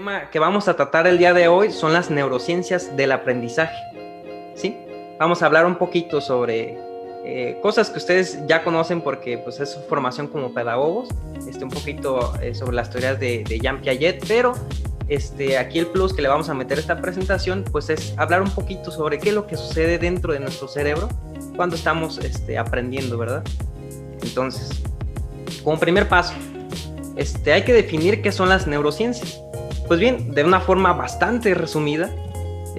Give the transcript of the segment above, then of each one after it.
tema que vamos a tratar el día de hoy son las neurociencias del aprendizaje, ¿sí? Vamos a hablar un poquito sobre cosas que ustedes ya conocen porque pues, es su formación como pedagogos, un poquito sobre las teorías de Jean Piaget, pero aquí el plus que le vamos a meter a esta presentación pues es hablar un poquito sobre qué es lo que sucede dentro de nuestro cerebro cuando estamos aprendiendo, ¿verdad? Entonces, como primer paso, hay que definir qué son las neurociencias. Pues bien, de una forma bastante resumida,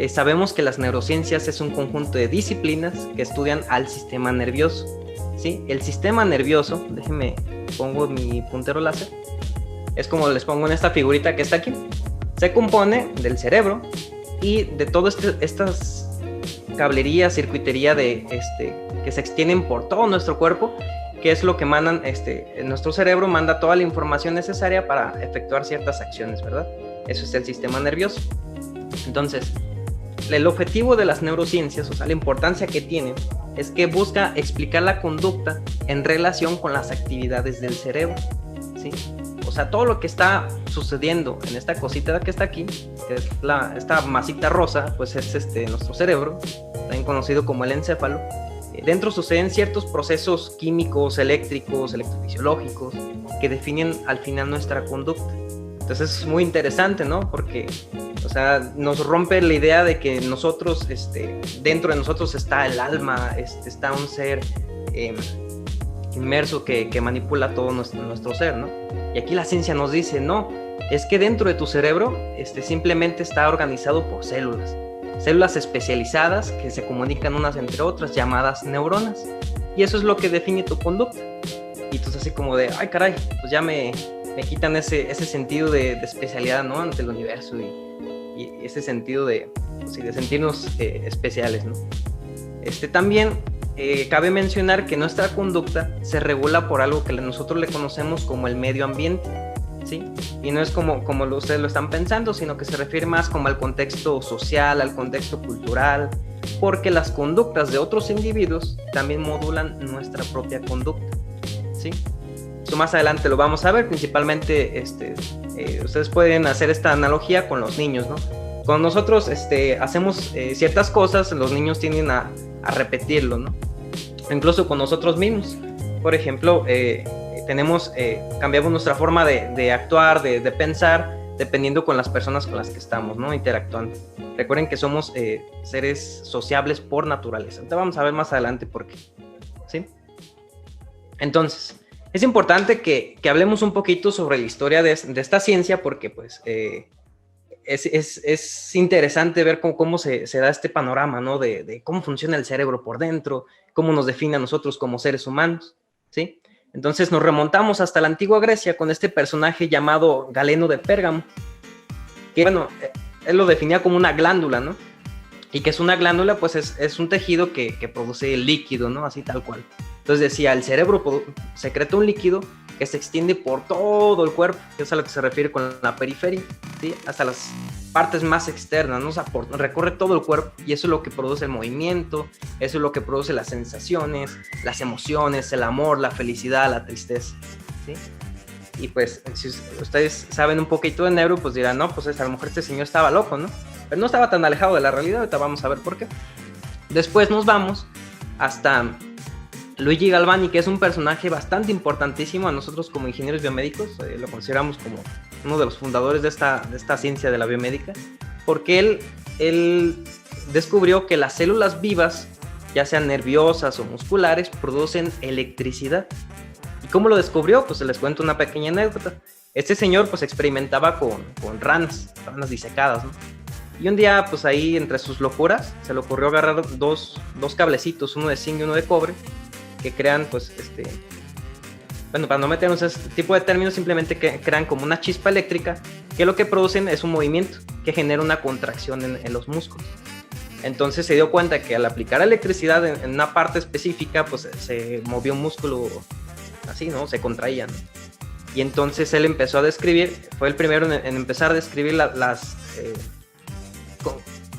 sabemos que las neurociencias es un conjunto de disciplinas que estudian al sistema nervioso, ¿sí? El sistema nervioso, déjenme, pongo mi puntero láser, es como les pongo en esta figurita que está aquí, se compone del cerebro y de todas estas cablerías, circuitería que se extienden por todo nuestro cuerpo, que es lo que mandan, nuestro cerebro manda toda la información necesaria para efectuar ciertas acciones, ¿verdad? Eso es el sistema nervioso. Entonces, el objetivo de las neurociencias, o sea, la importancia que tiene, es que busca explicar la conducta en relación con las actividades del cerebro, ¿sí? O sea, todo lo que está sucediendo en esta cosita que está aquí, que es esta masita rosa, pues es nuestro cerebro, también conocido como el encéfalo. Dentro suceden ciertos procesos químicos, eléctricos, electrofisiológicos, que definen al final nuestra conducta. Entonces es muy interesante, ¿no? Porque, o sea, nos rompe la idea de que nosotros, dentro de nosotros está el alma, está un ser inmerso que manipula todo nuestro ser, ¿no? Y aquí la ciencia nos dice, no, es que dentro de tu cerebro simplemente está organizado por células especializadas que se comunican unas entre otras, llamadas neuronas. Y eso es lo que define tu conducta. Y entonces así como de, ay caray, pues ya me quitan ese sentido de especialidad, ¿no? Ante el universo y ese sentido de sentirnos especiales, ¿no? También cabe mencionar que nuestra conducta se regula por algo que nosotros le conocemos como el medio ambiente, ¿sí? Y no es como ustedes lo están pensando, sino que se refiere más como al contexto social, al contexto cultural, porque las conductas de otros individuos también modulan nuestra propia conducta, ¿sí? Eso más adelante lo vamos a ver, principalmente ustedes pueden hacer esta analogía con los niños, ¿no? Cuando nosotros hacemos ciertas cosas, los niños tienden a repetirlo, ¿no? Incluso con nosotros mismos. Por ejemplo, cambiamos nuestra forma de actuar, de pensar, dependiendo con las personas con las que estamos, ¿no? Interactuando. Recuerden que somos seres sociables por naturaleza. Ahorita vamos a ver más adelante por qué, ¿sí? Entonces, es importante que hablemos un poquito sobre la historia de esta ciencia porque, pues, es interesante ver cómo se da este panorama, ¿no? De cómo funciona el cerebro por dentro, cómo nos define a nosotros como seres humanos, ¿sí? Entonces nos remontamos hasta la antigua Grecia con este personaje llamado Galeno de Pérgamo, que bueno, él lo definía como una glándula, ¿no? Y que es una glándula, pues es un tejido que produce líquido, ¿no? Así tal cual. Entonces decía, el cerebro secreta un líquido que se extiende por todo el cuerpo, que es a lo que se refiere con la periferia, ¿sí? Hasta las partes más externas, ¿no? O sea, recorre todo el cuerpo y eso es lo que produce el movimiento, eso es lo que produce las sensaciones, las emociones, el amor, la felicidad, la tristeza, ¿sí? Y pues, si ustedes saben un poquito de neuro, pues dirán, no, pues a lo mejor este señor estaba loco, ¿no? Pero no estaba tan alejado de la realidad, ahorita vamos a ver por qué. Después nos vamos hasta Luigi Galvani, que es un personaje bastante importantísimo a nosotros como ingenieros biomédicos, lo consideramos como uno de los fundadores de esta ciencia de la biomédica, porque él descubrió que las células vivas, ya sean nerviosas o musculares, producen electricidad. ¿Y cómo lo descubrió? Pues les cuento una pequeña anécdota. Este señor pues experimentaba con ranas disecadas, ¿no? Y un día, pues ahí entre sus locuras, se le ocurrió agarrar dos cablecitos, uno de zinc y uno de cobre, que crean, pues, bueno, para no meternos en este tipo de términos, simplemente que crean como una chispa eléctrica, que lo que producen es un movimiento que genera una contracción en los músculos. Entonces se dio cuenta que al aplicar electricidad en una parte específica, pues se movió un músculo así, ¿no? Se contraía, ¿no? Y entonces él empezó a describir, fue el primero en empezar a describir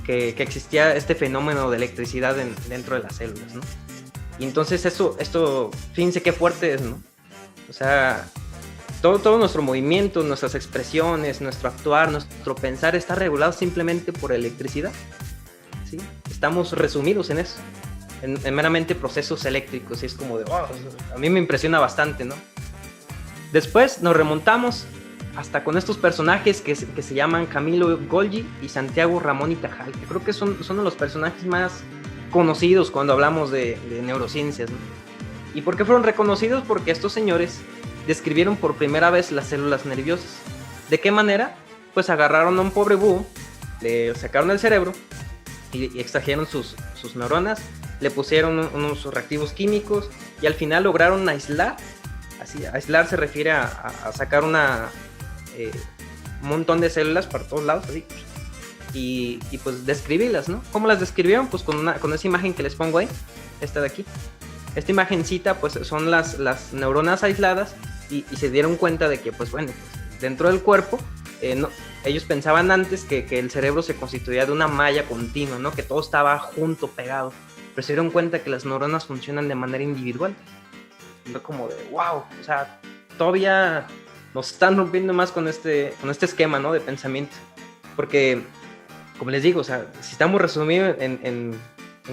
que existía este fenómeno de electricidad dentro de las células, ¿no? Y entonces esto, fíjense qué fuerte es, ¿no? O sea, todo nuestro movimiento, nuestras expresiones, nuestro actuar, nuestro pensar está regulado simplemente por electricidad, ¿sí? Estamos resumidos en eso, en meramente procesos eléctricos, y es como de, wow, a mí me impresiona bastante, ¿no? Después nos remontamos hasta con estos personajes que se llaman Camilo Golgi y Santiago Ramón y Cajal, que creo que son de los personajes más conocidos cuando hablamos de neurociencias, ¿no? ¿Y por qué fueron reconocidos? Porque estos señores describieron por primera vez las células nerviosas. ¿De qué manera? Pues agarraron a un pobre búho, le sacaron el cerebro y extrajeron sus neuronas, le pusieron unos reactivos químicos y al final lograron aislar. Así, aislar se refiere a sacar un montón de células para todos lados, así, y pues describirlas, ¿no? ¿Cómo las describieron? Pues con esa imagen que les pongo ahí, esta de aquí. Esta imagencita pues son las neuronas aisladas y se dieron cuenta de que pues bueno, pues, dentro del cuerpo ellos pensaban antes que el cerebro se constituía de una malla continua, ¿no? Que todo estaba junto, pegado, pero se dieron cuenta que las neuronas funcionan de manera individual. Y fue como de wow, o sea, todavía nos están rompiendo más con este esquema, ¿no? De pensamiento, porque como les digo, o sea, si estamos resumidos en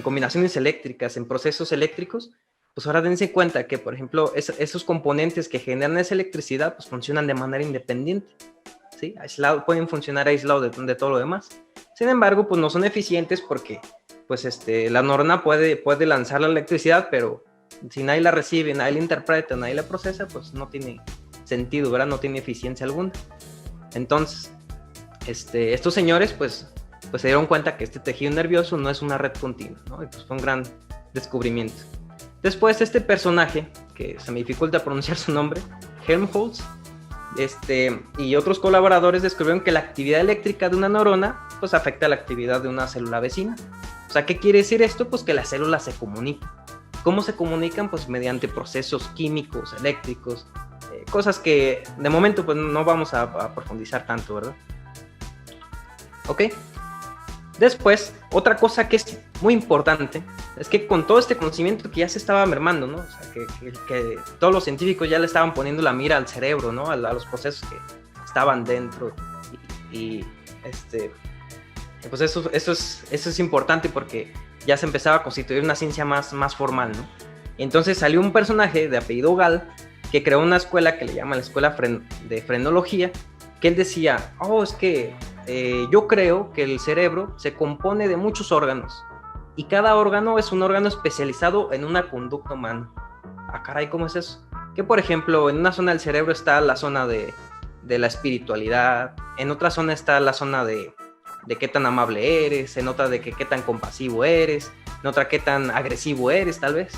combinaciones eléctricas, en procesos eléctricos, pues ahora dense cuenta que, por ejemplo, esos componentes que generan esa electricidad, pues funcionan de manera independiente, ¿sí? Pueden funcionar aislados de todo lo demás. Sin embargo, pues no son eficientes porque, pues, la neurona puede lanzar la electricidad, pero si nadie la recibe, nadie la interpreta, nadie la procesa, pues no tiene sentido, ¿verdad? No tiene eficiencia alguna. Entonces, estos señores, pues se dieron cuenta que este tejido nervioso no es una red continua, ¿no? Y pues fue un gran descubrimiento. Después este personaje, que se me dificulta pronunciar su nombre, Helmholtz, y otros colaboradores descubrieron que la actividad eléctrica de una neurona pues afecta a la actividad de una célula vecina. O sea, ¿qué quiere decir esto? Pues que las células se comunican. ¿Cómo se comunican? Pues mediante procesos químicos, eléctricos, cosas que de momento pues no vamos a profundizar tanto, ¿verdad? ¿Ok? Después, otra cosa que es muy importante es que con todo este conocimiento que ya se estaba mermando, ¿no? O sea, que todos los científicos ya le estaban poniendo la mira al cerebro, ¿no? A los procesos que estaban dentro. Pues eso es importante porque ya se empezaba a constituir una ciencia más formal, ¿no? Y entonces salió un personaje de apellido Gall que creó una escuela que le llaman la Escuela de Frenología, que él decía, es que yo creo que el cerebro se compone de muchos órganos y cada órgano es un órgano especializado en una conducta humana. Ah, caray, ¿cómo es eso? Que por ejemplo, en una zona del cerebro está la zona de la espiritualidad, en otra zona está la zona de qué tan amable eres, en otra de qué tan compasivo eres, en otra qué tan agresivo eres, tal vez,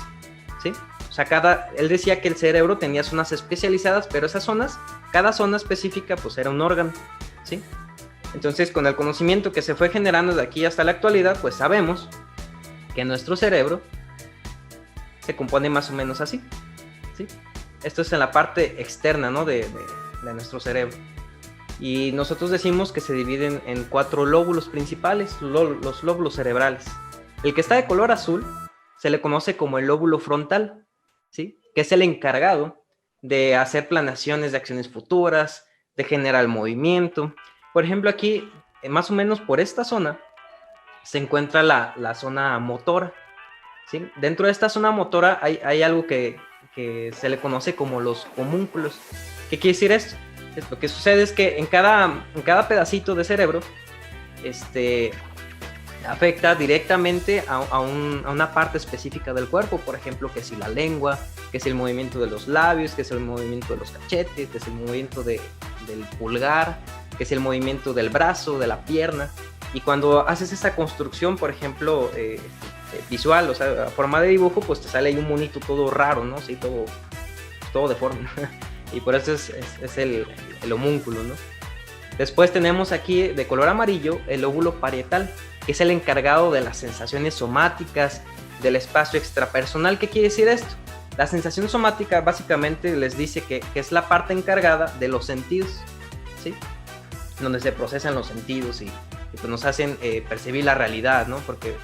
¿sí? O sea, él decía que el cerebro tenía zonas especializadas, pero esas zonas, cada zona específica, pues era un órgano, ¿sí? Entonces, con el conocimiento que se fue generando de aquí hasta la actualidad, pues sabemos que nuestro cerebro se compone más o menos así, ¿sí? Esto es en la parte externa, ¿no? de nuestro cerebro. Y nosotros decimos que se dividen en 4 lóbulos principales, los lóbulos cerebrales. El que está de color azul se le conoce como el lóbulo frontal, ¿sí? Que es el encargado de hacer planeaciones de acciones futuras, de generar el movimiento. Por ejemplo, aquí, más o menos por esta zona, se encuentra la zona motora, ¿sí? Dentro de esta zona motora hay algo que se le conoce como los homúnculos. ¿Qué quiere decir esto? Lo que sucede es que en cada pedacito de cerebro afecta directamente a una parte específica del cuerpo. Por ejemplo, que si la lengua, que si el movimiento de los labios, que si el movimiento de los cachetes, que si el movimiento del pulgar, que si el movimiento del brazo, de la pierna. Y cuando haces esa construcción, por ejemplo, visual, o sea, a forma de dibujo, pues te sale ahí un monito todo raro, ¿no? Sí, todo deforme. Y por eso es el homúnculo, ¿no? Después tenemos aquí de color amarillo el lóbulo parietal, que es el encargado de las sensaciones somáticas, del espacio extrapersonal. ¿Qué quiere decir esto? La sensación somática básicamente les dice que es la parte encargada de los sentidos, ¿sí? Donde se procesan los sentidos y pues nos hacen percibir la realidad, ¿no? Porque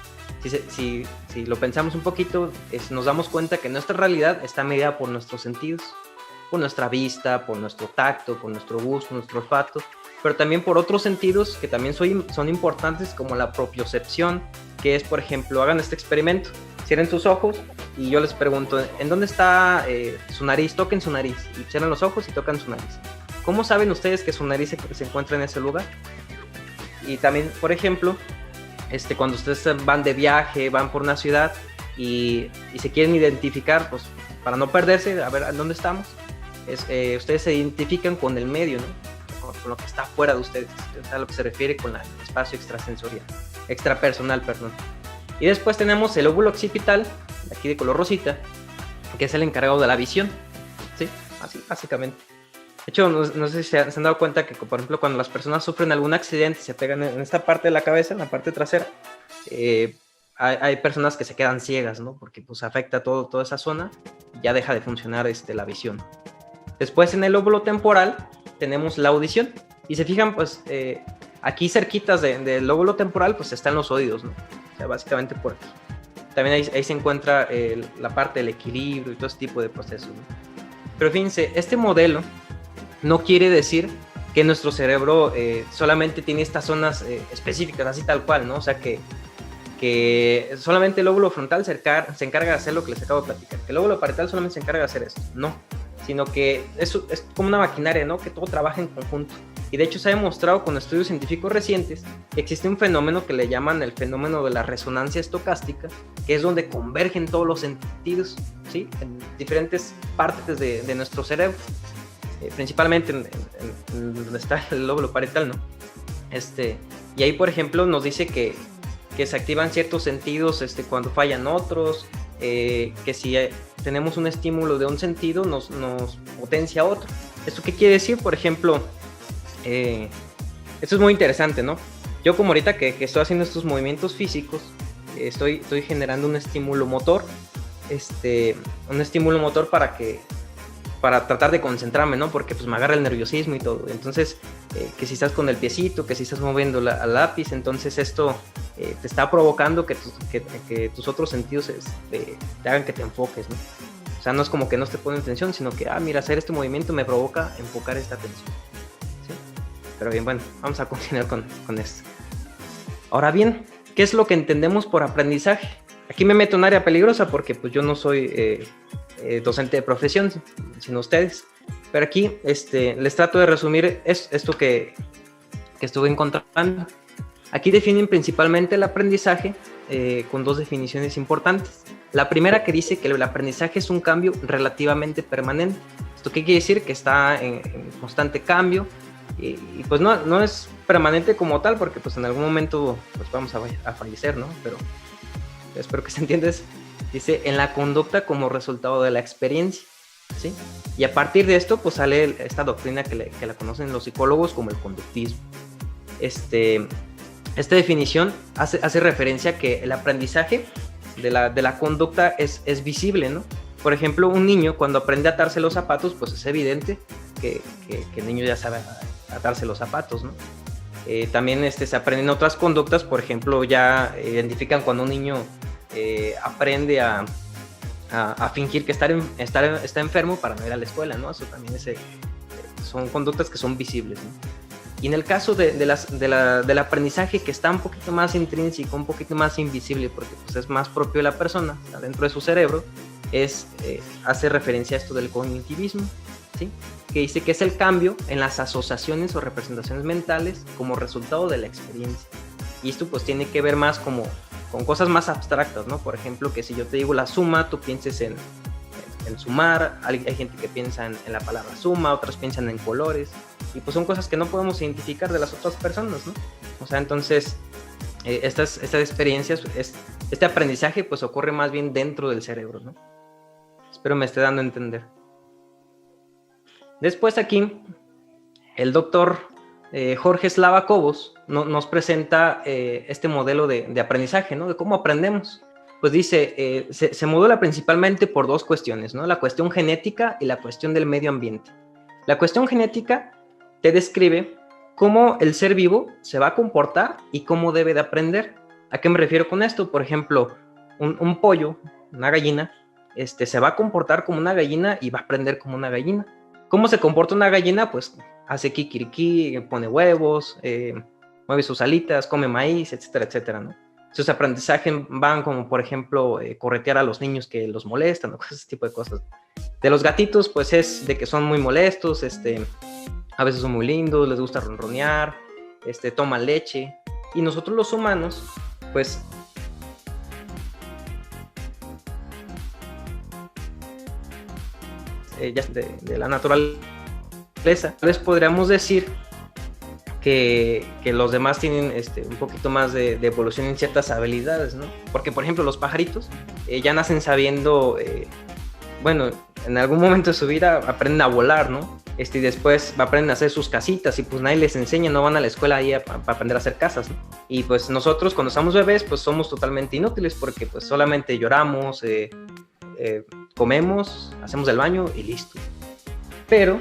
si lo pensamos un poquito, nos damos cuenta que nuestra realidad está medida por nuestros sentidos. por nuestra vista, por nuestro tacto, por nuestro gusto, nuestro olfato, pero también por otros sentidos que también son importantes, como la propiocepción, que es, por ejemplo, hagan este experimento, cierren sus ojos y yo les pregunto, ¿en dónde está su nariz? Toquen su nariz, y cierran los ojos y tocan su nariz. ¿Cómo saben ustedes que su nariz se encuentra en ese lugar? Y también, por ejemplo, cuando ustedes van de viaje, van por una ciudad y se quieren identificar, pues para no perderse, a ver ¿en dónde estamos? Ustedes se identifican con el medio, ¿no? Con lo que está fuera de ustedes, o sea, a lo que se refiere con el espacio extrapersonal, perdón. Y después tenemos el lóbulo occipital, aquí de color rosita, que es el encargado de la visión, ¿sí? Así, básicamente. De hecho, no sé si se han dado cuenta que, por ejemplo, cuando las personas sufren algún accidente y se pegan en esta parte de la cabeza, en la parte trasera, hay personas que se quedan ciegas, ¿no? Porque pues afecta toda esa zona y ya deja de funcionar la visión. Después, en el lóbulo temporal, tenemos la audición. Y se fijan, pues, aquí cerquitas del lóbulo temporal, pues están los oídos, ¿no? O sea, básicamente por aquí. También ahí se encuentra la parte del equilibrio y todo ese tipo de procesos, ¿no? Pero fíjense, este modelo no quiere decir que nuestro cerebro solamente tiene estas zonas específicas, así tal cual, ¿no? O sea, que solamente el lóbulo frontal se encarga de hacer lo que les acabo de platicar, que el lóbulo parietal solamente se encarga de hacer esto, no, sino que es como una maquinaria, ¿no? Que todo trabaja en conjunto. Y de hecho se ha demostrado con estudios científicos recientes que existe un fenómeno que le llaman el fenómeno de la resonancia estocástica, que es donde convergen todos los sentidos, ¿sí? En diferentes partes de nuestro cerebro. Principalmente en donde está el lóbulo parietal, ¿no? Y ahí, por ejemplo, nos dice que se activan ciertos sentidos cuando fallan otros, que si tenemos un estímulo de un sentido, nos potencia otro. ¿Esto qué quiere decir? Por ejemplo, esto es muy interesante, ¿no? Yo como ahorita que estoy haciendo estos movimientos físicos, estoy generando un estímulo motor, para tratar de concentrarme, ¿no? Porque pues me agarra el nerviosismo y todo. Entonces, que si estás con el piecito, que si estás moviendo al lápiz, entonces esto te está provocando que tus otros sentidos te hagan que te enfoques, ¿no? O sea, no es como que no te ponen atención, sino que, mira, hacer este movimiento me provoca enfocar esta atención, ¿sí? Pero bien, bueno, vamos a continuar con esto. Ahora bien, ¿qué es lo que entendemos por aprendizaje? Aquí me meto en un área peligrosa porque pues yo no soy docente de profesión, sino ustedes. Pero aquí les trato de resumir esto que estuve encontrando. Aquí definen principalmente el aprendizaje con dos definiciones importantes. La primera que dice que el aprendizaje es un cambio relativamente permanente. ¿Esto qué quiere decir? Que está en constante cambio y pues no es permanente como tal porque pues en algún momento pues vamos a fallecer, ¿no? Pero espero que se entienda. Dice, en la conducta como resultado de la experiencia, ¿sí? Y a partir de esto, pues sale esta doctrina que la conocen los psicólogos como el conductismo. Esta definición hace referencia a que el aprendizaje de la conducta es visible, ¿no? Por ejemplo, un niño cuando aprende a atarse los zapatos, pues es evidente que el niño ya sabe atarse los zapatos, ¿no? También se aprenden otras conductas, por ejemplo, ya identifican cuando un niño aprende a fingir que está enfermo para no ir a la escuela, ¿no? Eso también son conductas que son visibles, ¿no? Y en el caso del aprendizaje, que está un poquito más intrínseco, un poquito más invisible, porque pues, es más propio de la persona, está dentro de su cerebro, hace referencia a esto del cognitivismo, ¿sí? Que dice que es el cambio en las asociaciones o representaciones mentales como resultado de la experiencia. Y esto pues tiene que ver más con cosas más abstractas, ¿no? Por ejemplo, que si yo te digo la suma, tú pienses en sumar, hay gente que piensa en la palabra suma, otras piensan en colores, y pues son cosas que no podemos identificar de las otras personas, ¿no? O sea, entonces, estas experiencias, este aprendizaje pues ocurre más bien dentro del cerebro, ¿no? Espero me esté dando a entender. Después aquí, el doctor Jorge Slava Cobos nos presenta este modelo de aprendizaje, ¿no? De cómo aprendemos. Pues dice, se modula principalmente por dos cuestiones, ¿no? La cuestión genética y la cuestión del medio ambiente. La cuestión genética te describe cómo el ser vivo se va a comportar y cómo debe de aprender. ¿A qué me refiero con esto? Por ejemplo, un pollo, una gallina, se va a comportar como una gallina y va a aprender como una gallina. ¿Cómo se comporta una gallina? Pues hace kikiriki, pone huevos, mueve sus alitas, come maíz, etcétera, etcétera, ¿no? Sus aprendizajes van como, por ejemplo, corretear a los niños que los molestan, o ese tipo de cosas. De los gatitos, pues es de que son muy molestos, a veces son muy lindos, les gusta ronronear, toman leche. Y nosotros los humanos, pues ya de la naturaleza, les podríamos decir que los demás tienen un poquito más de evolución en ciertas habilidades, ¿no? Porque, por ejemplo, los pajaritos ya nacen sabiendo, bueno, en algún momento de su vida aprenden a volar, ¿no? Y después aprenden a hacer sus casitas y pues nadie les enseña, no van a la escuela ahí para aprender a hacer casas, ¿no? Y pues nosotros cuando estamos bebés pues somos totalmente inútiles porque pues solamente lloramos, comemos, hacemos el baño y listo. Pero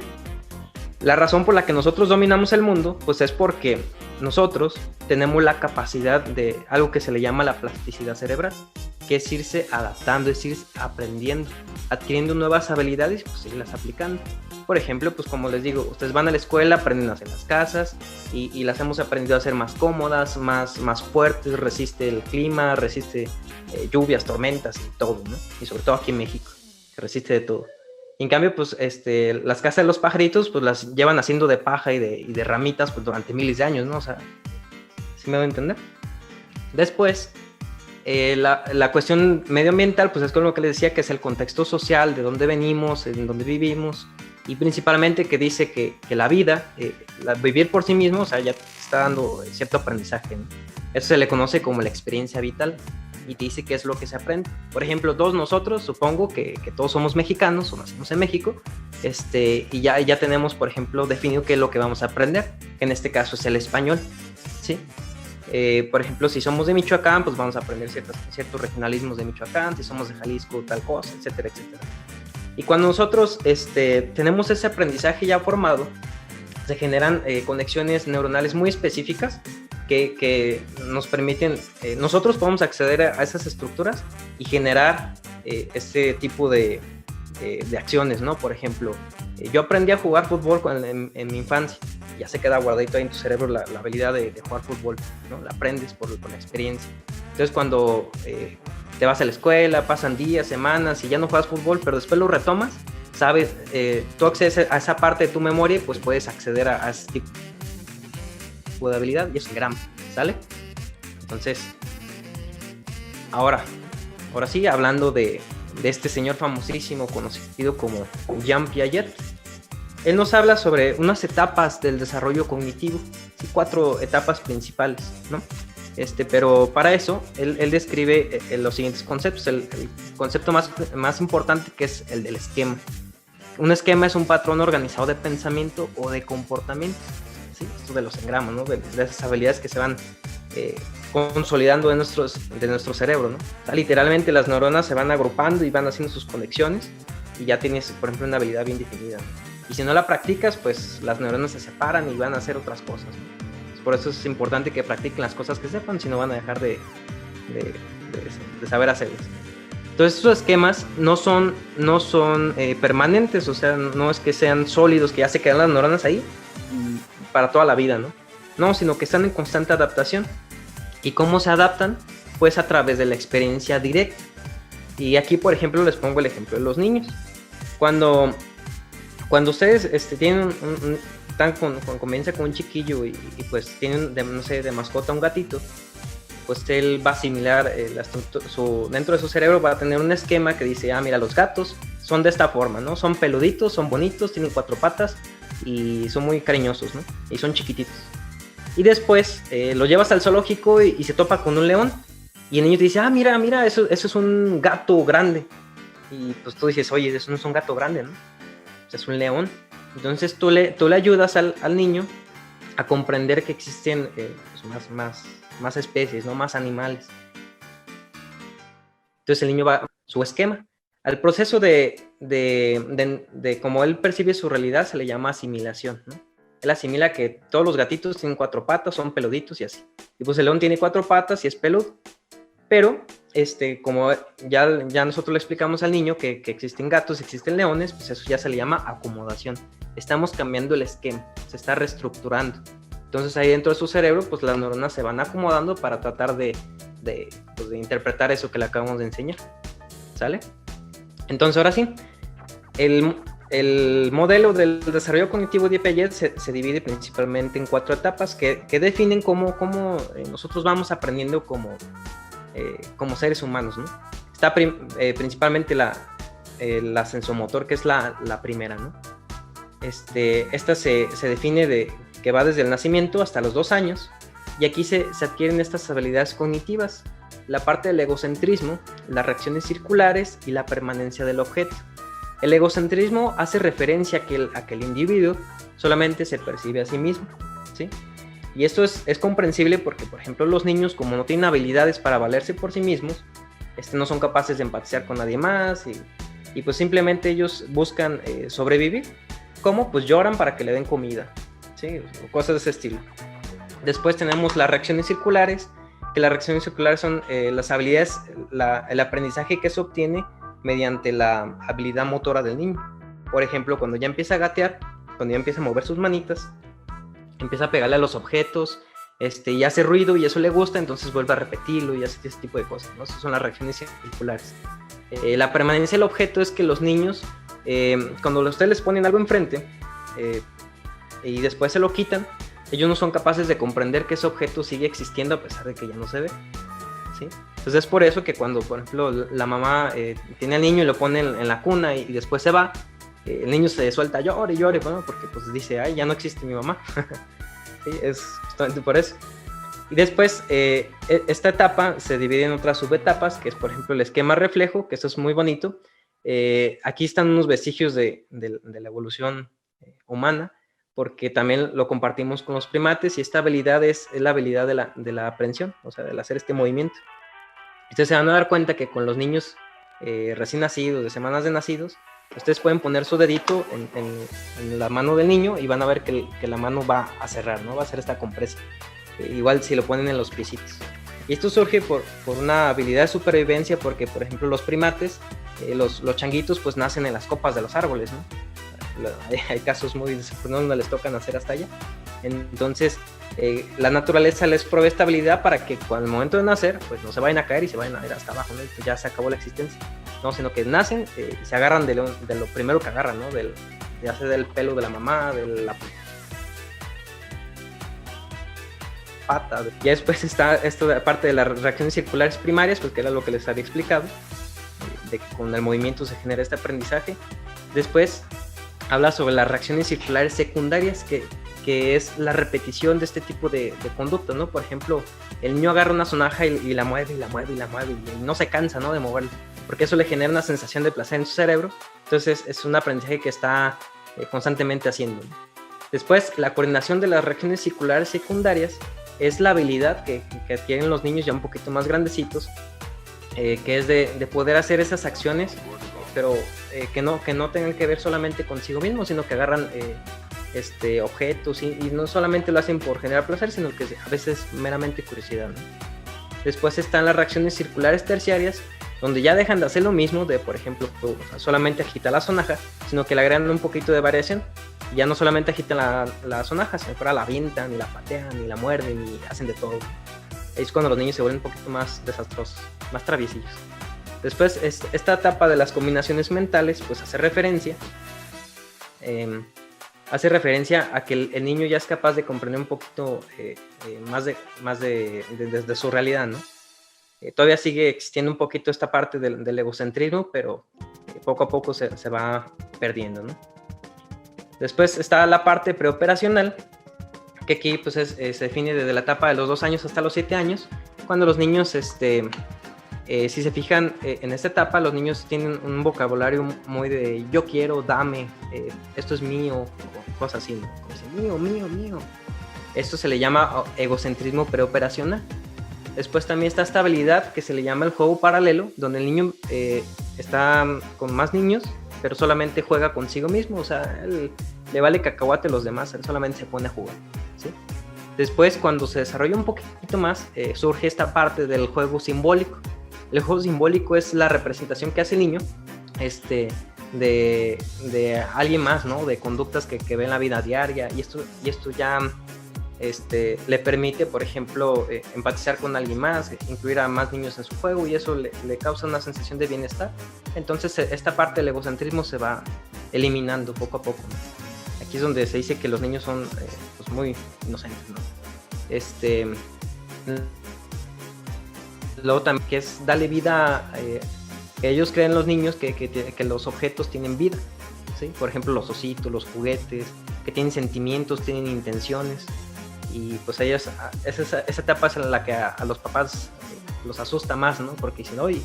la razón por la que nosotros dominamos el mundo, pues es porque nosotros tenemos la capacidad de algo que se le llama la plasticidad cerebral, que es irse adaptando, es ir aprendiendo, adquiriendo nuevas habilidades y pues irlas aplicando. Por ejemplo, pues como les digo, ustedes van a la escuela, aprenden a hacer las casas y las hemos aprendido a hacer más cómodas, más fuertes, resiste el clima, resiste lluvias, tormentas y todo, ¿no? Y sobre todo aquí en México, que resiste de todo. En cambio, pues las casas de los pajaritos, pues las llevan haciendo de paja y de ramitas pues, durante miles de años, ¿no? O sea, ¿sí me voy a entender? Después, la cuestión medioambiental, pues es con lo que les decía, que es el contexto social, de dónde venimos, en dónde vivimos, y principalmente que dice que la vida, vivir por sí mismo, o sea, ya te está dando cierto aprendizaje, ¿no? Eso se le conoce como la experiencia vital. Y te dice qué es lo que se aprende. Por ejemplo, todos nosotros, supongo que todos somos mexicanos o nacimos en México, y ya tenemos, por ejemplo, definido qué es lo que vamos a aprender, que en este caso es el español, ¿sí? Por ejemplo, si somos de Michoacán, pues vamos a aprender ciertos regionalismos de Michoacán, si somos de Jalisco, tal cosa, etcétera, etcétera. Y cuando nosotros tenemos ese aprendizaje ya formado, se generan conexiones neuronales muy específicas que nos permiten, nosotros podemos acceder a esas estructuras y generar este tipo de acciones, ¿no? Por ejemplo, yo aprendí a jugar fútbol en mi infancia, ya se queda guardadito ahí en tu cerebro la habilidad de jugar fútbol, ¿no? La aprendes por la experiencia. Entonces cuando te vas a la escuela, pasan días, semanas y ya no juegas fútbol, pero después lo retomas, sabes, tú accedes a esa parte de tu memoria y pues puedes acceder a ese tipo de habilidad y es un gran, ¿sale? Entonces, ahora sí, hablando de este señor famosísimo conocido como Jean Piaget, él nos habla sobre unas etapas del desarrollo cognitivo, ¿sí? 4 etapas principales, ¿no? Pero para eso, él describe los siguientes conceptos. El concepto más importante, que es el del esquema. Un esquema es un patrón organizado de pensamiento o de comportamiento, ¿sí? Esto de los engramos, ¿no? De esas habilidades que se van consolidando de nuestro cerebro, ¿no? O sea, literalmente las neuronas se van agrupando y van haciendo sus conexiones y ya tienes, por ejemplo, una habilidad bien definida, ¿no? Y si no la practicas, pues las neuronas se separan y van a hacer otras cosas, ¿no? Por eso es importante que practiquen las cosas que sepan, si no van a dejar de saber hacerlas. Entonces esos esquemas no son permanentes, o sea, no es que sean sólidos, que ya se quedan las neuronas ahí para toda la vida, ¿no? No, sino que están en constante adaptación. ¿Y cómo se adaptan? Pues a través de la experiencia directa. Y aquí, por ejemplo, les pongo el ejemplo de los niños. Cuando ustedes tienen están convivencia con un chiquillo y pues tienen, de mascota un gatito, pues él va a asimilar dentro de su cerebro va a tener un esquema que dice, mira, los gatos son de esta forma, ¿no? Son peluditos, son bonitos, tienen 4 patas y son muy cariñosos, ¿no? Y son chiquititos. Y después lo llevas al zoológico y se topa con un león y el niño te dice, mira, eso es un gato grande. Y pues tú dices, oye, eso no es un gato grande, ¿no? O sea, es un león. Entonces tú le ayudas al niño a comprender que existen pues más especies, ¿no? Más animales. Entonces el niño va a su esquema. Al proceso de cómo él percibe su realidad se le llama asimilación, ¿no? Él asimila que todos los gatitos tienen 4 patas, son peluditos y así. Y pues el león tiene 4 patas y es peludo. Pero como ya nosotros le explicamos al niño que existen gatos, existen leones, pues eso ya se le llama acomodación. Estamos cambiando el esquema, se está reestructurando. Entonces ahí dentro de su cerebro, pues las neuronas se van acomodando para tratar de interpretar eso que le acabamos de enseñar. ¿Sale? Entonces ahora sí, el modelo del desarrollo cognitivo de Piaget se divide principalmente en 4 etapas que definen cómo nosotros vamos aprendiendo como seres humanos, ¿no? Está principalmente la sensomotor, que es la primera, ¿no? Esta se define que va desde el nacimiento hasta los 2 años, y aquí se adquieren estas habilidades cognitivas, la parte del egocentrismo, las reacciones circulares y la permanencia del objeto. El egocentrismo hace referencia a que el individuo solamente se percibe a sí mismo, ¿sí? Y esto es comprensible porque, por ejemplo, los niños, como no tienen habilidades para valerse por sí mismos, no son capaces de empatizar con nadie más y pues simplemente ellos buscan sobrevivir. ¿Cómo? Pues lloran para que le den comida, ¿sí? O cosas de ese estilo. Después tenemos las reacciones circulares, que las reacciones circulares son las habilidades, el aprendizaje que se obtiene mediante la habilidad motora del niño. Por ejemplo, cuando ya empieza a gatear, cuando ya empieza a mover sus manitas, empieza a pegarle a los objetos, y hace ruido y eso le gusta, entonces vuelve a repetirlo y hace ese tipo de cosas, ¿no? Esas son las reacciones circulares. La permanencia del objeto es que los niños, cuando ustedes les ponen algo enfrente y después se lo quitan, ellos no son capaces de comprender que ese objeto sigue existiendo a pesar de que ya no se ve, ¿sí? Entonces es por eso que cuando, por ejemplo, la mamá tiene al niño y lo pone en la cuna y después se va, el niño se suelta, llore, bueno, porque pues dice, ay, ya no existe mi mamá. Sí, es justamente por eso. Y después, esta etapa se divide en otras subetapas, que es, por ejemplo, el esquema reflejo, que eso es muy bonito. Aquí están unos vestigios de la evolución humana, porque también lo compartimos con los primates, y esta habilidad es la habilidad de la aprehensión, o sea, del hacer este movimiento. Ustedes se van a dar cuenta que con los niños recién nacidos, de semanas de nacidos, ustedes pueden poner su dedito en la mano del niño y van a ver que la mano va a cerrar, ¿no? Va a hacer esta compresa. Igual si lo ponen en los piecitos. Y esto surge por una habilidad de supervivencia, porque, por ejemplo, los primates, los changuitos, pues nacen en las copas de los árboles, ¿no? Hay casos muy desafortunados donde les toca nacer hasta allá. Entonces, la naturaleza les provee esta habilidad para que al momento de nacer, pues no se vayan a caer y se vayan a ir hasta abajo, ¿no? Y pues ya se acabó la existencia. No, sino que nacen y se agarran de lo primero que agarran, ¿no? Ya sea del pelo de la mamá, de la pata. Ya después está esto de parte de las reacciones circulares primarias, pues que era lo que les había explicado, de que con el movimiento se genera este aprendizaje. Después habla sobre las reacciones circulares secundarias, que es la repetición de este tipo de conducta, ¿no? Por ejemplo, el niño agarra una sonaja y la mueve, y la mueve, y la mueve, y no se cansa, ¿no? De moverla, porque eso le genera una sensación de placer en su cerebro. Entonces es un aprendizaje que está constantemente haciendo, ¿no? Después, la coordinación de las reacciones circulares secundarias es la habilidad que adquieren los niños ya un poquito más grandecitos, que es de poder hacer esas acciones, pero que no tengan que ver solamente consigo mismo, sino que agarran objetos y no solamente lo hacen por generar placer, sino que a veces meramente curiosidad, ¿no? Después están las reacciones circulares terciarias, donde ya dejan de hacer lo mismo, de por ejemplo solamente agitar la sonaja, sino que le agregan un poquito de variación. Ya no solamente agitan la sonaja, sino que ahora la avientan, y la patean, y la muerden, y hacen de todo. Es cuando los niños se vuelven un poquito más desastrosos, más traviesillos. Después, esta etapa de las combinaciones mentales, pues hace referencia a que el niño ya es capaz de comprender un poquito más de su realidad, ¿no? Todavía sigue existiendo un poquito esta parte del egocentrismo, pero poco a poco se va perdiendo, ¿no? Después está la parte preoperacional, que aquí pues se define desde la etapa de los 2 años hasta los 7 años, cuando los niños, si se fijan en esta etapa, los niños tienen un vocabulario muy de yo quiero, dame, esto es mío, o cosas así, ¿no? Como dice, mío. Esto se le llama egocentrismo preoperacional. Después también está esta habilidad que se le llama el juego paralelo, donde el niño está con más niños, pero solamente juega consigo mismo, o sea, él le vale cacahuate a los demás, él solamente se pone a jugar, ¿sí? Después, cuando se desarrolla un poquito más, surge esta parte del juego simbólico, El juego simbólico es la representación que hace el niño de alguien más, ¿no? De conductas que ve en la vida diaria, y esto ya le permite, por ejemplo, empatizar con alguien más, incluir a más niños en su juego, y eso le causa una sensación de bienestar. Entonces esta parte del egocentrismo se va eliminando poco a poco, ¿no? Aquí es donde se dice que los niños son pues muy inocentes, ¿no? Luego también que es darle vida, que ellos creen los niños que los objetos tienen vida, ¿sí? Por ejemplo, los ositos, los juguetes, que tienen sentimientos, tienen intenciones, y pues esa etapa es en la que a los papás los asusta más, ¿no? Porque dicen, oye,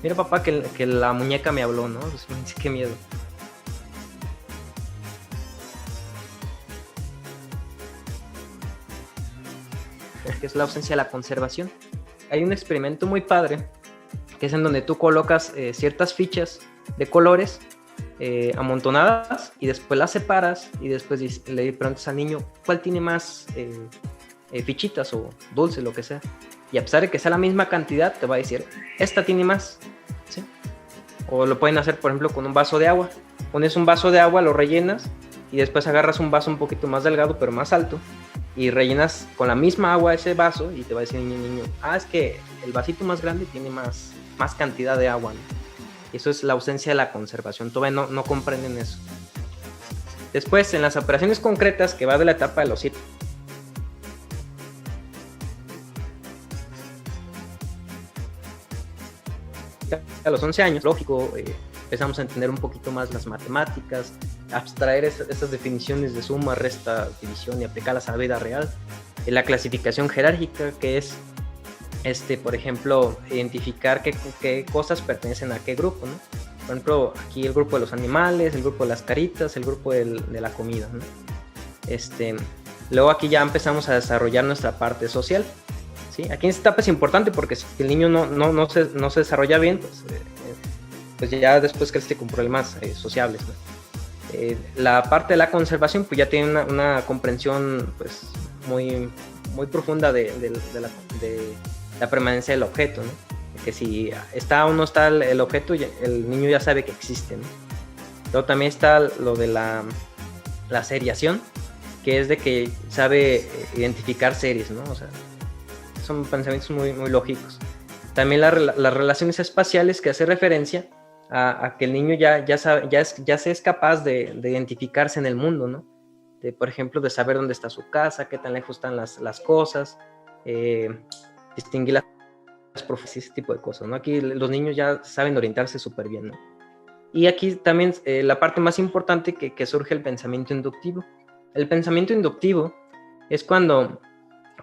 mira papá que la muñeca me habló, ¿no? Pues, qué miedo. Que es la ausencia de la conservación. Hay un experimento muy padre, que es en donde tú colocas ciertas fichas de colores amontonadas, y después las separas, y después le preguntas al niño cuál tiene más fichitas o dulce, lo que sea, y a pesar de que sea la misma cantidad, te va a decir, esta tiene más, ¿sí? O lo pueden hacer, por ejemplo, con un vaso de agua. Pones un vaso de agua, lo rellenas, y después agarras un vaso un poquito más delgado, pero más alto, y rellenas con la misma agua ese vaso, y te va a decir el niño, es que el vasito más grande tiene más cantidad de agua, ¿no? Eso es la ausencia de la conservación. Todavía no comprenden eso. Después, en las operaciones concretas, que va de la etapa de los 7 a los 11 años, lógico, empezamos a entender un poquito más las matemáticas, abstraer esas definiciones de suma, resta, división y aplicarlas a la vida real. La clasificación jerárquica, que es, por ejemplo, identificar qué cosas pertenecen a qué grupo, ¿no? Por ejemplo, aquí el grupo de los animales, el grupo de las caritas, el grupo de la comida, ¿no? Luego aquí ya empezamos a desarrollar nuestra parte social, ¿sí? Aquí en esta etapa es importante porque si el niño no se desarrolla bien, pues ya después crece con problemas sociables, ¿no? La parte de la conservación pues ya tiene una comprensión pues muy, muy profunda de la permanencia del objeto, ¿no? Que si está o no está el objeto, el niño ya sabe que existe, ¿no? Luego también está lo de la seriación, que es de que sabe identificar series, ¿no? O sea, son pensamientos muy, muy lógicos. También las relaciones espaciales, que hace referencia a que el niño ya se es capaz de identificarse en el mundo, ¿no? Por ejemplo, de saber dónde está su casa, qué tan lejos están las cosas, distinguir las profecías, ese tipo de cosas, ¿no? Aquí los niños ya saben orientarse súper bien, ¿no? Y aquí también la parte más importante que surge el pensamiento inductivo. El pensamiento inductivo es cuando,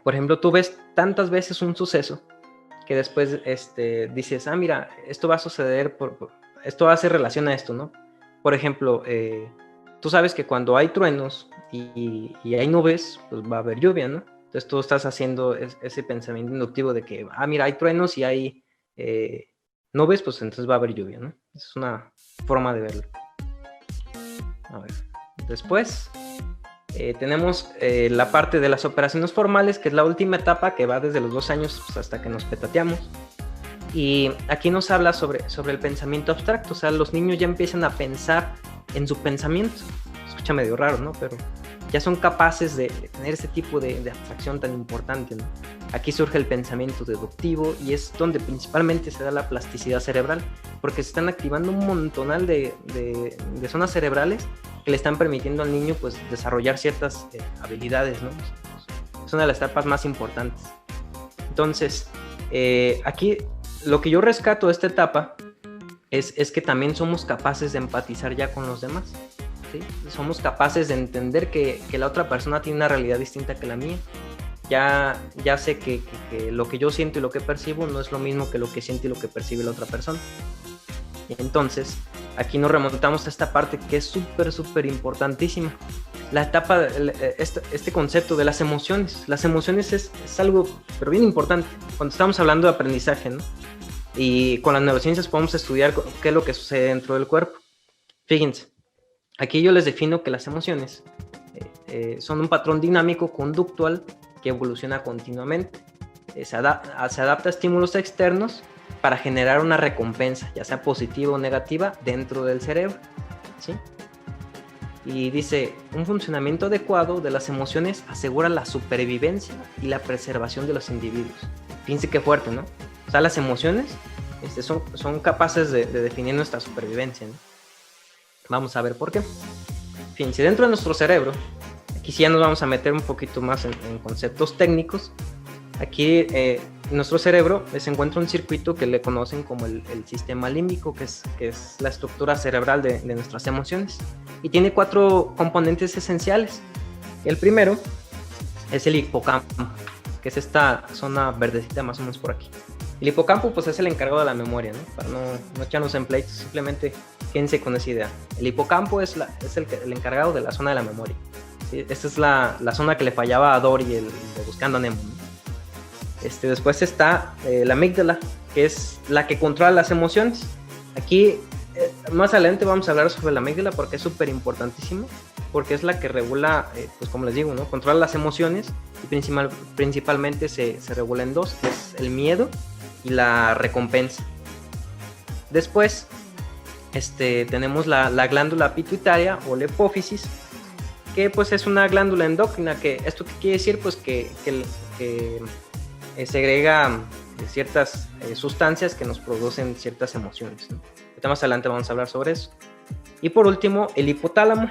por ejemplo, tú ves tantas veces un suceso que después dices, mira, esto va a suceder, esto hace relación a esto, ¿no? Por ejemplo, tú sabes que cuando hay truenos y hay nubes, pues va a haber lluvia, ¿no? Entonces tú estás haciendo ese pensamiento inductivo de que, mira, hay truenos y hay nubes, pues entonces va a haber lluvia, ¿no? Es una forma de verlo. A ver, después tenemos la parte de las operaciones formales, que es la última etapa, que va desde los 2 años pues, hasta que nos petateamos. Y aquí nos habla sobre el pensamiento abstracto, o sea, los niños ya empiezan a pensar en su pensamiento. Escucha medio raro, ¿no? Pero ya son capaces de tener ese tipo de abstracción tan importante, ¿no? Aquí surge el pensamiento deductivo y es donde principalmente se da la plasticidad cerebral, porque se están activando un montonal de zonas cerebrales que le están permitiendo al niño pues desarrollar ciertas habilidades, ¿no? Es una de las etapas más importantes. Entonces, aquí lo que yo rescato de esta etapa es que también somos capaces de empatizar ya con los demás, ¿sí? Somos capaces de entender que la otra persona tiene una realidad distinta que la mía. Ya sé que lo que yo siento y lo que percibo no es lo mismo que lo que siente y lo que percibe la otra persona. Entonces, aquí nos remontamos a esta parte que es súper, súper importantísima. La etapa, este concepto de las emociones. Las emociones es algo, pero bien importante, cuando estamos hablando de aprendizaje, ¿no? Y con las neurociencias podemos estudiar qué es lo que sucede dentro del cuerpo. Fíjense, aquí yo les defino que las emociones son un patrón dinámico conductual que evoluciona continuamente. Se adapta a estímulos externos para generar una recompensa, ya sea positiva o negativa, dentro del cerebro, ¿sí? Y dice, un funcionamiento adecuado de las emociones asegura la supervivencia y la preservación de los individuos. Fíjense qué fuerte, ¿no? O sea, las emociones son capaces de definir nuestra supervivencia, ¿no? Vamos a ver por qué. Fíjense, dentro de nuestro cerebro, aquí sí ya nos vamos a meter un poquito más en conceptos técnicos. Aquí en nuestro cerebro se encuentra un circuito que le conocen como el sistema límbico, que es la estructura cerebral de nuestras emociones. Y tiene 4 componentes esenciales. El primero es el hipocampo, que es esta zona verdecita más o menos por aquí. El hipocampo pues es el encargado de la memoria, ¿no? Para no echarnos en pleitos, simplemente quédense con esa idea. El hipocampo es el encargado de la zona de la memoria, ¿sí? Esta es la zona que le fallaba a Dory de Buscando a Nemo, ¿no? Después está la amígdala, que es la que controla las emociones. Aquí más adelante vamos a hablar sobre la amígdala porque es súper importantísimo, porque es la que regula, pues como les digo, ¿no? Controla las emociones y principalmente se regula en 2, que es el miedo y la recompensa. Después tenemos la glándula pituitaria o la hipófisis, que pues es una glándula endocrina, que esto qué quiere decir, pues que segrega ciertas sustancias que nos producen ciertas emociones, ¿no? Más adelante vamos a hablar sobre eso. Y por último, el hipotálamo.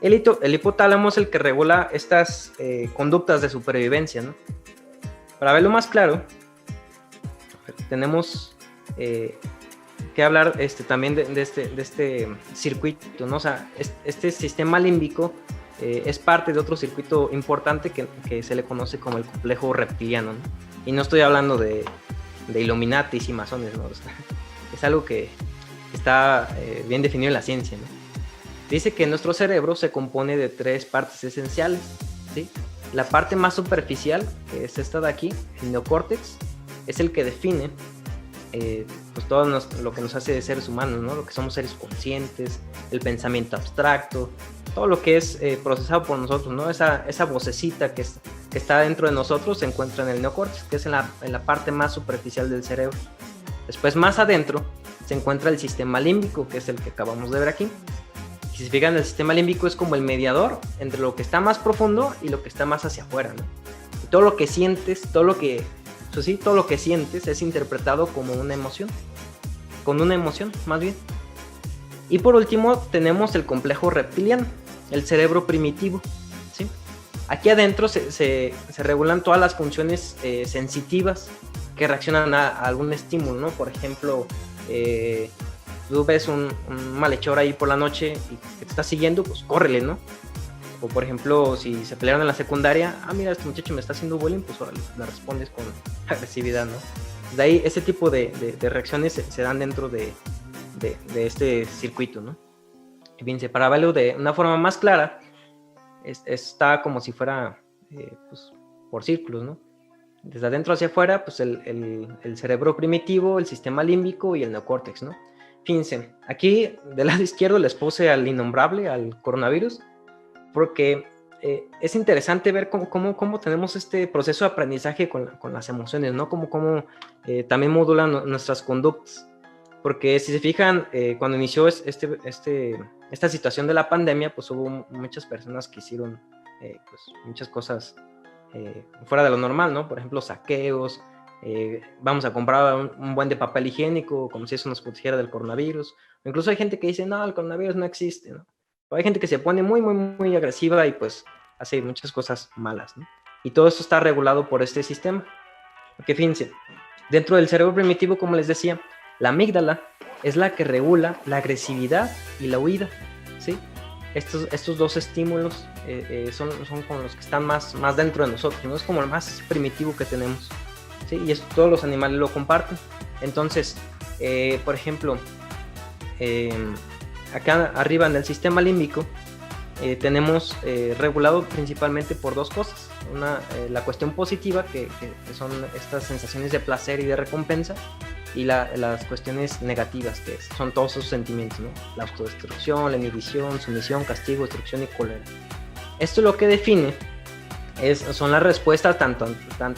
El hipotálamo es el que regula estas conductas de supervivencia, ¿no? Para verlo más claro, tenemos que hablar también de este circuito, ¿no? O sea, este sistema límbico es parte de otro circuito importante que se le conoce como el complejo reptiliano, ¿no? Y no estoy hablando de Illuminatis y masones, ¿no? O sea, es algo que está bien definido en la ciencia, ¿no? Dice que nuestro cerebro se compone de 3 partes esenciales, ¿sí? La parte más superficial, que es esta de aquí, el neocórtex, es el que define pues todo lo que nos hace de seres humanos, ¿no? Lo que somos seres conscientes, el pensamiento abstracto, todo lo que es procesado por nosotros, ¿no? Esa vocecita que está dentro de nosotros se encuentra en el neocórtex, que es en la parte más superficial del cerebro. Después, más adentro, se encuentra el sistema límbico, que es el que acabamos de ver aquí. Y si se fijan, el sistema límbico es como el mediador entre lo que está más profundo y lo que está más hacia afuera, ¿no? Y todo lo que sientes, todo lo que sientes es interpretado como una emoción, con una emoción, más bien. Y por último, tenemos el complejo reptiliano, el cerebro primitivo, ¿sí? Aquí adentro se regulan todas las funciones sensitivas que reaccionan a algún estímulo, ¿no? Por ejemplo, tú ves un malhechor ahí por la noche y que te está siguiendo, pues córrele, ¿no? O por ejemplo, si se pelearon en la secundaria, mira, este muchacho me está haciendo bullying, pues le respondes con agresividad, ¿no? De ahí ese tipo de reacciones se dan dentro de este circuito, ¿no? Y bien, para verlo de una forma más clara, está como si fuera pues, por círculos, ¿no? Desde adentro hacia afuera, pues el cerebro primitivo, el sistema límbico y el neocórtex, ¿no? Fíjense, aquí del lado izquierdo les puse al innombrable, al coronavirus, porque es interesante ver cómo tenemos este proceso de aprendizaje con las emociones, ¿no? Cómo también modulan nuestras conductas. Porque si se fijan, cuando inició esta situación de la pandemia, pues hubo muchas personas que hicieron pues, muchas cosas fuera de lo normal, ¿no? Por ejemplo, saqueos, vamos a comprar un buen de papel higiénico, como si eso nos protegiera del coronavirus. O incluso hay gente que dice, no, el coronavirus no existe, ¿no? O hay gente que se pone muy, muy, muy agresiva y pues hace muchas cosas malas, ¿no? Y todo esto está regulado por este sistema. Porque fíjense, dentro del cerebro primitivo, como les decía, la amígdala es la que regula la agresividad y la huida, ¿sí? Estos 2 estímulos son como los que están más dentro de nosotros, ¿no? Es como el más primitivo que tenemos, ¿sí? Y esto todos los animales lo comparten. Entonces, por ejemplo, acá arriba en el sistema límbico tenemos regulado principalmente por 2 cosas. La cuestión positiva, que son estas sensaciones de placer y de recompensa, y las cuestiones negativas, que son todos esos sentimientos, ¿no? La autodestrucción, la inhibición, sumisión, castigo, destrucción y cólera. Esto lo que define son las respuestas tanto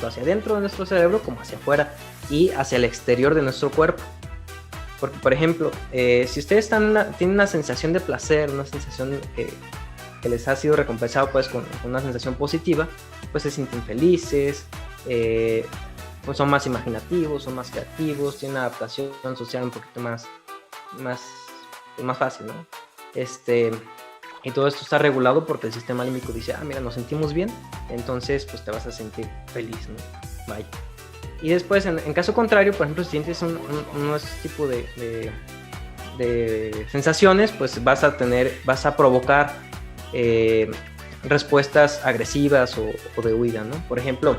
hacia adentro de nuestro cerebro como hacia afuera. y hacia el exterior de nuestro cuerpo. Porque, por ejemplo, si ustedes tienen una sensación de placer, una sensación que les ha sido recompensado pues con una sensación positiva, pues se sienten felices, pues son más imaginativos, son más creativos, tienen una adaptación social un poquito más fácil, ¿no? Y todo esto está regulado porque el sistema límbico dice, mira, nos sentimos bien, entonces pues te vas a sentir feliz, ¿no? Vaya. Y después, en caso contrario, por ejemplo, si sientes un tipo de sensaciones, pues vas a provocar respuestas agresivas o de huida, ¿no? Por ejemplo,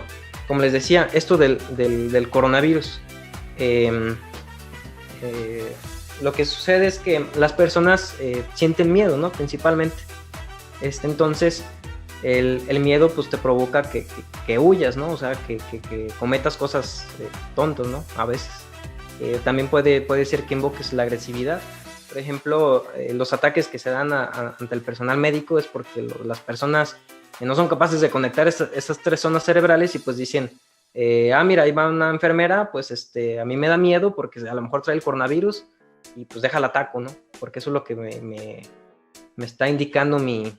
como les decía, esto del coronavirus, lo que sucede es que las personas sienten miedo, ¿no? Principalmente. Entonces, el miedo pues te provoca que huyas, ¿no? O sea, que cometas cosas tontas, ¿no? A veces. También puede ser que invoques la agresividad. Por ejemplo, los ataques que se dan ante el personal médico es porque las personas no son capaces de conectar esas tres zonas cerebrales y pues dicen, mira, ahí va una enfermera, pues a mí me da miedo porque a lo mejor trae el coronavirus y pues deja el ataco, ¿no? Porque eso es lo que me está indicando mi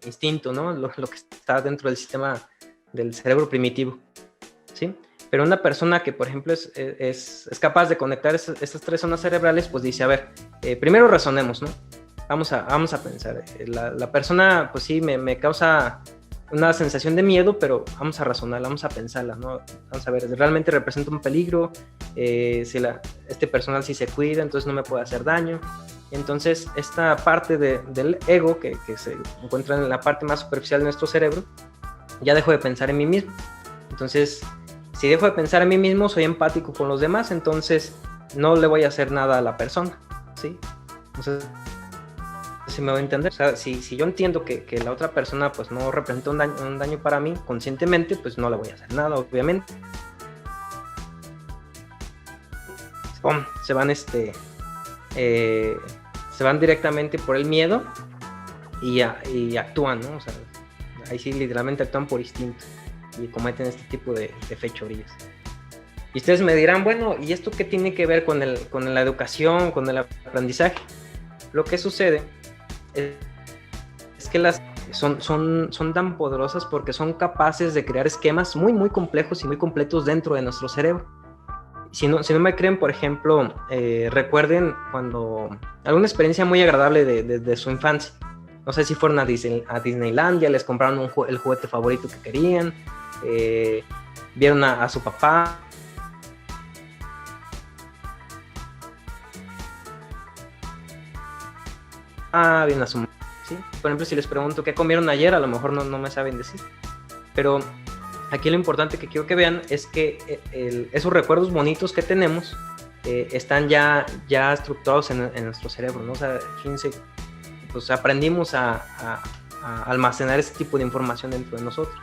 instinto, ¿no? Lo que está dentro del sistema del cerebro primitivo, ¿sí? Pero una persona que, por ejemplo, es capaz de conectar esas tres zonas cerebrales, pues dice, a ver, primero razonemos, ¿no? Vamos a pensar. La persona, pues sí, me causa una sensación de miedo, pero vamos a razonarla, vamos a pensarla, ¿no? Vamos a ver, ¿realmente representa un peligro? Si este personal sí se cuida, entonces no me puede hacer daño. Entonces, esta parte del ego, que se encuentra en la parte más superficial de nuestro cerebro, ya dejo de pensar en mí mismo. Entonces, si dejo de pensar en mí mismo, soy empático con los demás, entonces no le voy a hacer nada a la persona, ¿sí? Entonces, si me voy a entender, o sea, si yo entiendo que la otra persona pues no representa un daño para mí conscientemente, pues no le voy a hacer nada, obviamente. ¡Pum! Se van directamente por el miedo y actúan, ¿no? O sea, ahí sí literalmente actúan por instinto y cometen este tipo de fechorías. Y ustedes me dirán, bueno, ¿y esto qué tiene que ver con la educación, con el aprendizaje? Lo que sucede es que las son tan poderosas porque son capaces de crear esquemas muy, muy complejos y muy completos dentro de nuestro cerebro. Si no me creen, por ejemplo, recuerden cuando alguna experiencia muy agradable de su infancia. No sé si fueron a Disneylandia, les compraron el juguete favorito que querían, vieron a su papá. Vieron a su mamá, ¿sí? Por ejemplo, si les pregunto qué comieron ayer, a lo mejor no me saben decir. Pero aquí lo importante que quiero que vean es que esos recuerdos bonitos que tenemos están ya estructurados en nuestro cerebro, ¿no? O sea, fíjense, pues aprendimos a almacenar ese tipo de información dentro de nosotros.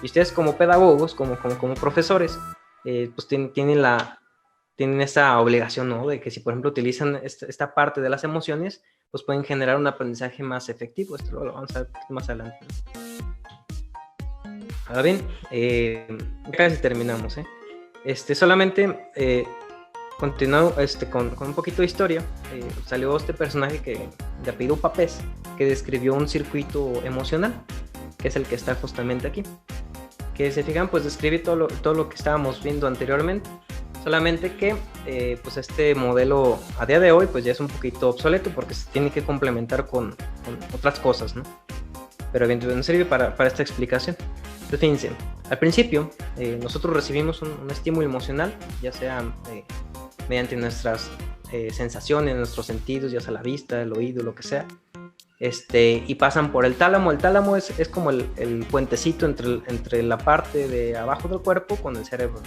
Y ustedes como pedagogos, como profesores, pues tienen esa obligación, ¿no? De que si, por ejemplo, utilizan esta parte de las emociones, pues pueden generar un aprendizaje más efectivo. Esto lo vamos a ver más adelante. Ahora bien, casi terminamos, solamente continuando con un poquito de historia. Salió este personaje de apellido Papez, que describió un circuito emocional, que es el que está justamente aquí, que se fijan, pues describe todo lo que estábamos viendo anteriormente, solamente que pues este modelo a día de hoy pues ya es un poquito obsoleto porque se tiene que complementar con otras cosas, ¿no? Pero bien, no sirve para esta explicación. Entonces, fíjense, al principio nosotros recibimos un estímulo emocional, ya sea mediante nuestras sensaciones, nuestros sentidos, ya sea la vista, el oído, lo que sea, y pasan por el tálamo. El tálamo es como el puentecito entre la parte de abajo del cuerpo con el cerebro.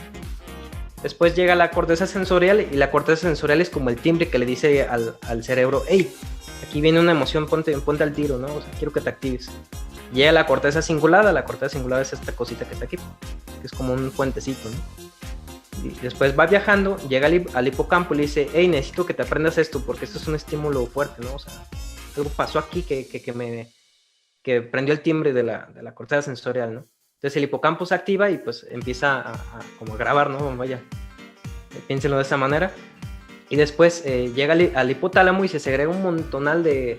Después llega la corteza sensorial, y la corteza sensorial es como el timbre que le dice al cerebro, hey, aquí viene una emoción, ponte al tiro, ¿no? O sea, quiero que te actives. Llega la corteza cingulada es esta cosita que está aquí, que es como un puentecito, ¿no? Y después va viajando, llega al hipocampo y le dice, hey, necesito que te aprendas esto porque esto es un estímulo fuerte, ¿no? O sea, algo pasó aquí que prendió el timbre de la corteza sensorial, ¿no? Entonces el hipocampo se activa y pues empieza como a grabar, ¿no? Vaya, piénsenlo de esa manera. Y después llega al hipotálamo y se segrega un montonal de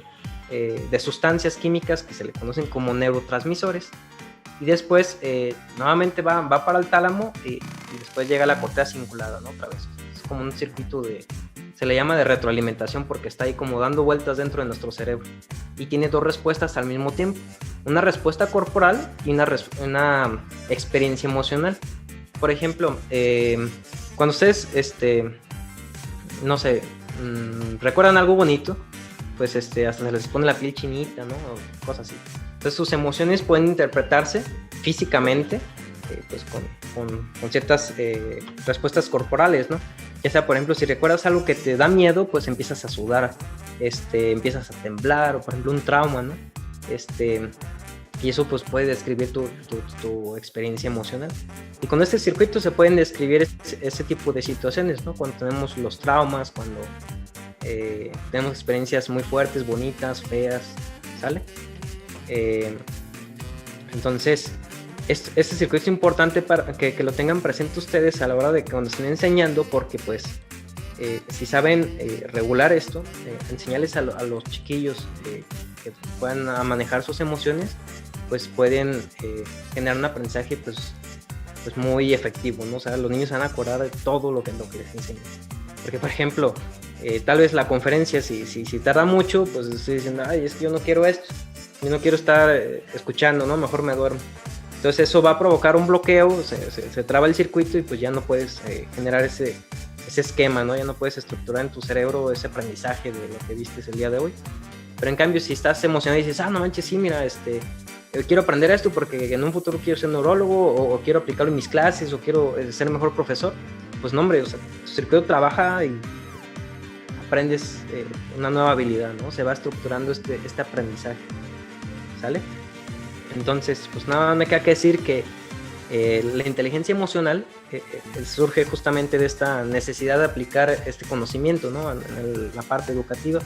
sustancias químicas que se le conocen como neurotransmisores. Y después nuevamente va para el tálamo y después llega a la corteza cingulada, ¿no? Otra vez. Es como un circuito se le llama de retroalimentación porque está ahí como dando vueltas dentro de nuestro cerebro. Y tiene dos respuestas al mismo tiempo. Una respuesta corporal y una experiencia emocional. Por ejemplo, cuando ustedes, no sé, recuerdan algo bonito, pues hasta se les pone la piel chinita, ¿no? O cosas así. Entonces sus emociones pueden interpretarse físicamente, pues con ciertas respuestas corporales, ¿no? Ya sea, por ejemplo, si recuerdas algo que te da miedo, pues empiezas a sudar, empiezas a temblar, o por ejemplo un trauma, ¿no? Y eso pues puede describir tu experiencia emocional. Y con este circuito se pueden describir ese tipo de situaciones, ¿no? Cuando tenemos los traumas, cuando tenemos experiencias muy fuertes, bonitas, feas, ¿sale? Entonces, este circuito es importante para que lo tengan presente ustedes a la hora de que cuando estén enseñando, porque pues si saben regular esto, enseñarles a los chiquillos que puedan manejar sus emociones, pues pueden generar un aprendizaje pues muy efectivo, ¿no? O sea, los niños se van a acordar de todo lo que les enseñan. Porque, por ejemplo, tal vez la conferencia, si tarda mucho, pues estoy diciendo, ay, es que yo no quiero esto, yo no quiero estar escuchando, ¿no? Mejor me duermo. Entonces eso va a provocar un bloqueo, se traba el circuito y pues ya no puedes generar ese esquema, ¿no? Ya no puedes estructurar en tu cerebro ese aprendizaje de lo que viste el día de hoy. Pero en cambio, si estás emocionado y dices, no manches, sí, mira, quiero aprender esto porque en un futuro quiero ser neurólogo o quiero aplicarlo en mis clases o quiero ser mejor profesor, pues no, hombre, o sea, tu circuito trabaja y aprendes una nueva habilidad, ¿no? Se va estructurando este aprendizaje, ¿sale? Entonces, pues nada me queda que decir que la inteligencia emocional surge justamente de esta necesidad de aplicar este conocimiento, ¿no? En la parte educativa,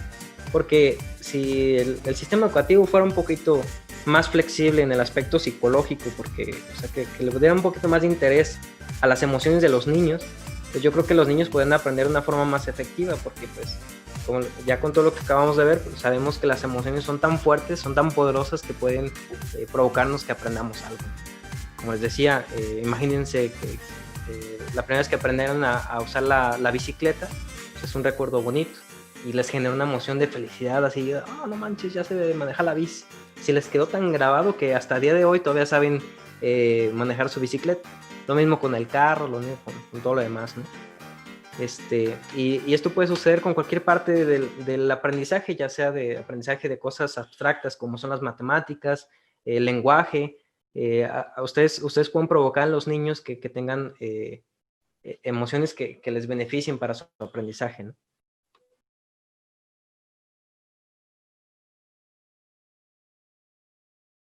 porque si el sistema educativo fuera un poquito más flexible en el aspecto psicológico, porque, o sea, que le diera un poquito más de interés a las emociones de los niños, pues yo creo que los niños pueden aprender de una forma más efectiva, porque pues como ya con todo lo que acabamos de ver, pues sabemos que las emociones son tan fuertes, son tan poderosas que pueden provocarnos que aprendamos algo. Como les decía, imagínense que la primera vez que aprendieron a usar la bicicleta, pues es un recuerdo bonito y les genera una emoción de felicidad, así, no manches, ya sé manejar la bici. Si les quedó tan grabado que hasta el día de hoy todavía saben manejar su bicicleta. Lo mismo con el carro, lo mismo con todo lo demás, ¿no? Y esto puede suceder con cualquier parte del aprendizaje, ya sea de aprendizaje de cosas abstractas como son las matemáticas, el lenguaje. Ustedes pueden provocar en los niños que tengan emociones que les beneficien para su aprendizaje, ¿no?